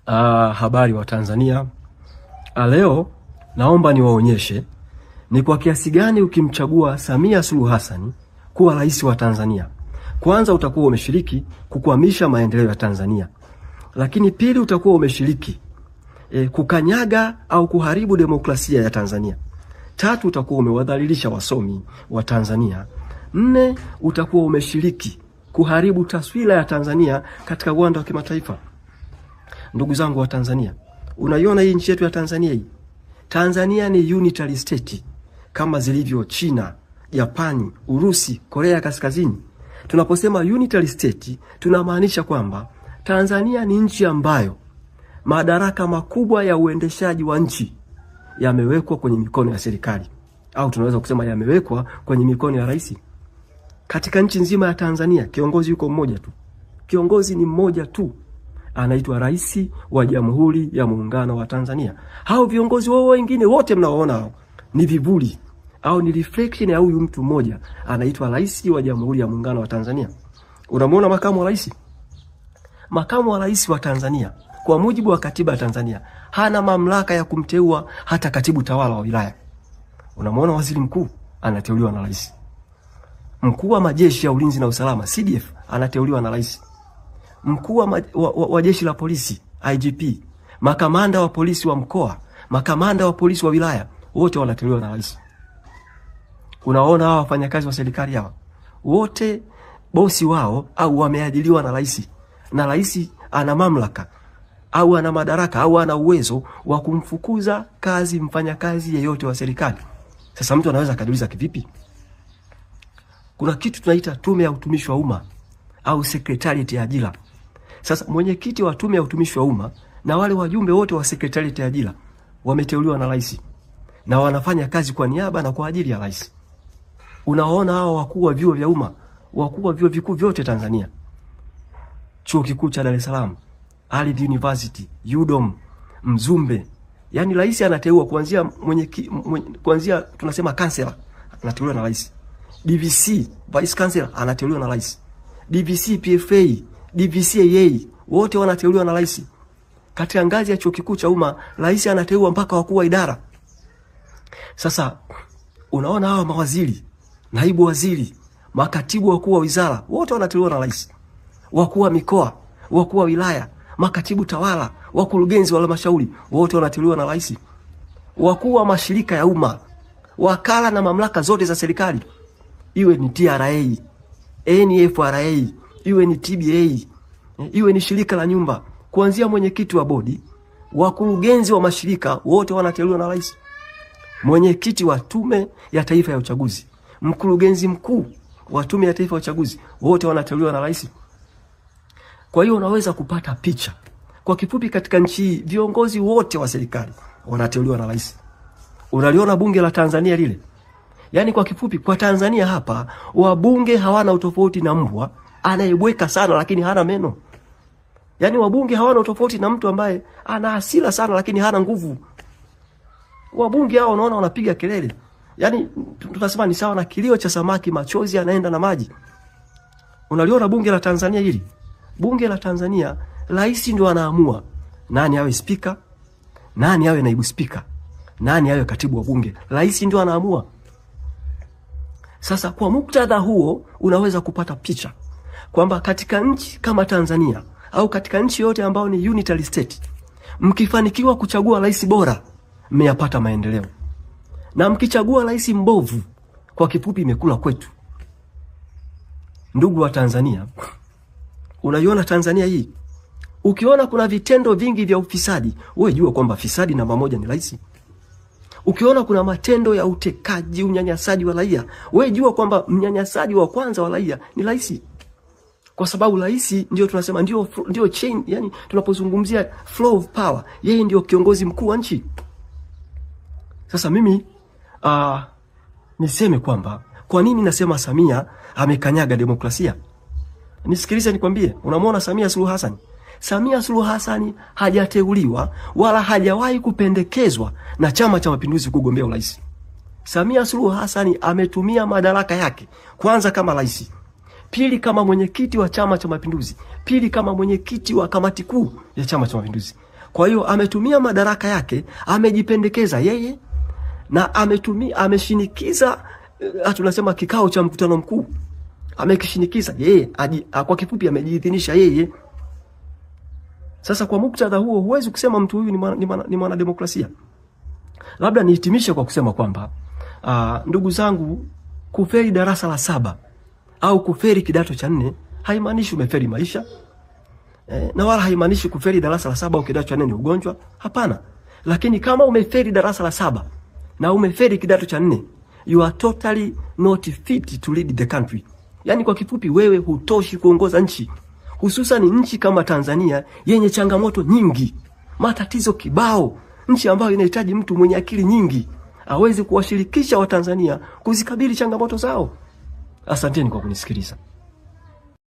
Habari wa Tanzania. Leo naomba niwaonyeshe ni kwa kiasi gani ukimchagua Samia Suluhu Hassan kuwa rais wa Tanzania, kwanza utakuwa umeshiriki kukwamisha maendeleo ya Tanzania. Lakini pili, utakuwa umeshiriki kukanyaga au kuharibu demokrasia ya Tanzania. Tatu, utakuwa umewadhalilisha wasomi wa Tanzania. Nne, utakuwa umeshiriki kuharibu taswira ya Tanzania katika uwanda wa kimataifa. Ndugu zangu wa Tanzania, unaiona hii nchi yetu ya Tanzania hii? Tanzania ni unitary state kama zilivyo China, Japani, Urusi, Korea Kaskazini. Tunaposema unitary state, tunamaanisha kwamba Tanzania ni nchi ambayo madaraka makubwa ya uendeshaji wa nchi yamewekwa kwenye mikono ya serikali, au tunaweza kusema yamewekwa kwenye mikono ya rais. Katika nchi nzima ya Tanzania kiongozi yuko mmoja tu. Kiongozi ni mmoja tu, anaitwa Rais wa Jamhuri ya Muungano wa Tanzania. Hao viongozi wao wengine wote mnaoona hao ni vivuli au ni reflection ya huyu mtu mmoja, anaitwa Rais wa Jamhuri ya Muungano wa Tanzania. Unamuona makamu wa rais? Makamu wa rais wa Tanzania kwa mujibu wa katiba ya Tanzania hana mamlaka ya kumteua hata katibu tawala wa wilaya. Unamuona waziri mkuu anateuliwa na rais. Mkuu wa majeshi ya ulinzi na usalama CDF anateuliwa na rais. Mkuu wa jeshi la polisi IGP, makamanda wa polisi wa mkoa, makamanda wa polisi wa wilaya, wote wanateuliwa na rais. Unaona hawa wafanyakazi wa serikali hawa wote bosi wao au wameajiriwa na rais, na rais ana mamlaka au ana madaraka au ana uwezo wa kumfukuza kazi mfanyakazi yeyote wa serikali. Sasa mtu anaweza kujiuliza kivipi? Kuna kitu tunaita tume ya utumishi wa umma au secretariat ya ajira. Sasa mwenyekiti wa tume ya utumishi wa umma na wale wajumbe wote wa secretariat ya ajira wameteuliwa na rais na wanafanya kazi kwa niaba na kwa ajili ya rais. Unaona hao wakuu wa vyuo vya umma, wakuu wa vyuo vikuu vyote Tanzania, Chuo Kikuu cha Dar es Salaam, Ardhi University, UDOM, Mzumbe, yani rais anateua kuanzia tunasema kansela anateuliwa na rais. DVC, vice chancellor anateuliwa na rais. DVC PFA, DVCAA wote wanateuliwa na rais. Katika ngazi ya chuo kikuu cha umma, rais anateua mpaka wakuu wa idara. Sasa unaona hawa mawaziri, naibu waziri, makatibu wakuu wa wizara, wote wanateuliwa na rais. Wakuu wa mikoa, wakuu wa wilaya, makatibu tawala, wakurugenzi wa halmashauri, wote wanateuliwa na rais. Wakuu wa mashirika ya umma, wakala na mamlaka zote za serikali, iwe ni TRA, NFRA, iwe ni TBA, iwe ni shirika la nyumba, kuanzia mwenyekiti wa bodi, wakurugenzi wa mashirika, wote wanateuliwa na rais. Mwenyekiti wa tume ya taifa ya uchaguzi, mkurugenzi mkuu wa tume ya taifa ya uchaguzi, wote wanateuliwa na rais. Kwa hiyo unaweza kupata picha. Kwa kifupi, katika nchi viongozi wote wa serikali wanateuliwa na rais. Unaliona bunge la Tanzania lile? Yani kwa kifupi, kwa Tanzania hapa wabunge hawana utofauti na mbwa anayebweka sana lakini hana meno. Yani wabunge hawana utofauti na mtu ambaye ana hasira sana lakini hana nguvu. Wabunge hao unaona wanapiga kelele. Yani tunasema ni sawa na kilio cha samaki, machozi yanaenda na maji. Unaliona bunge la Tanzania hili? Bunge la Tanzania rais ndio anaamua nani awe speaker, nani awe naibu speaker, nani awe katibu wa bunge. Rais ndio anaamua. Sasa kwa muktadha huo unaweza kupata picha kwamba katika nchi kama Tanzania au katika nchi yote ambayo ni unitary state, mkifanikiwa kuchagua rais bora, mmeyapata maendeleo. Na mkichagua rais mbovu, kwa kifupi imekula kwetu. Ndugu wa Tanzania, unaiona Tanzania hii? Ukiona kuna vitendo vingi vya ufisadi, wewe jua kwamba fisadi namba moja ni rais. Ukiona kuna matendo ya utekaji, unyanyasaji wa raia, wewe jua kwamba mnyanyasaji wa kwanza wa raia ni rais. Kwa sababu rais ndio tunasema ndio chain, yani tunapozungumzia flow of power, yeye ndio kiongozi mkuu wa nchi. Sasa mimi niseme kwamba kwa nini nasema Samia amekanyaga demokrasia? Nisikilize nikwambie, unamwona Samia Suluhu Hassan? Samia Suluhu Hassan hajateuliwa wala hajawahi kupendekezwa na Chama cha Mapinduzi kugombea urais. Samia Suluhu Hassan ametumia madaraka yake, kwanza kama rais, pili kama mwenyekiti wa Chama cha Mapinduzi, pili kama mwenyekiti wa kamati kuu ya Chama cha Mapinduzi. Kwa hiyo ametumia madaraka yake, amejipendekeza yeye na ameshinikiza, tunasema kikao cha mkutano mkuu. Amekishinikiza yeye, kwa kifupi amejiidhinisha yeye. Sasa kwa muktadha huo huwezi kusema mtu huyu ni mwanademokrasia. Labda nihitimishe kwa kusema kwamba ndugu zangu, kufeli darasa la 7 au kufeli kidato cha 4 haimaanishi umefeli maisha. Na wala haimaanishi kufeli darasa la 7 au kidato cha 4 ni ugonjwa. Hapana. Lakini kama umefeli darasa la 7 na umefeli kidato cha 4, you are totally not fit to lead the country. Yani kwa kifupi wewe hutoshi kuongoza nchi. Hususan nchi kama Tanzania yenye changamoto nyingi, matatizo kibao, nchi ambayo inahitaji mtu mwenye akili nyingi aweze kuwashirikisha Watanzania kuzikabili changamoto zao. Asanteni kwa kunisikiliza.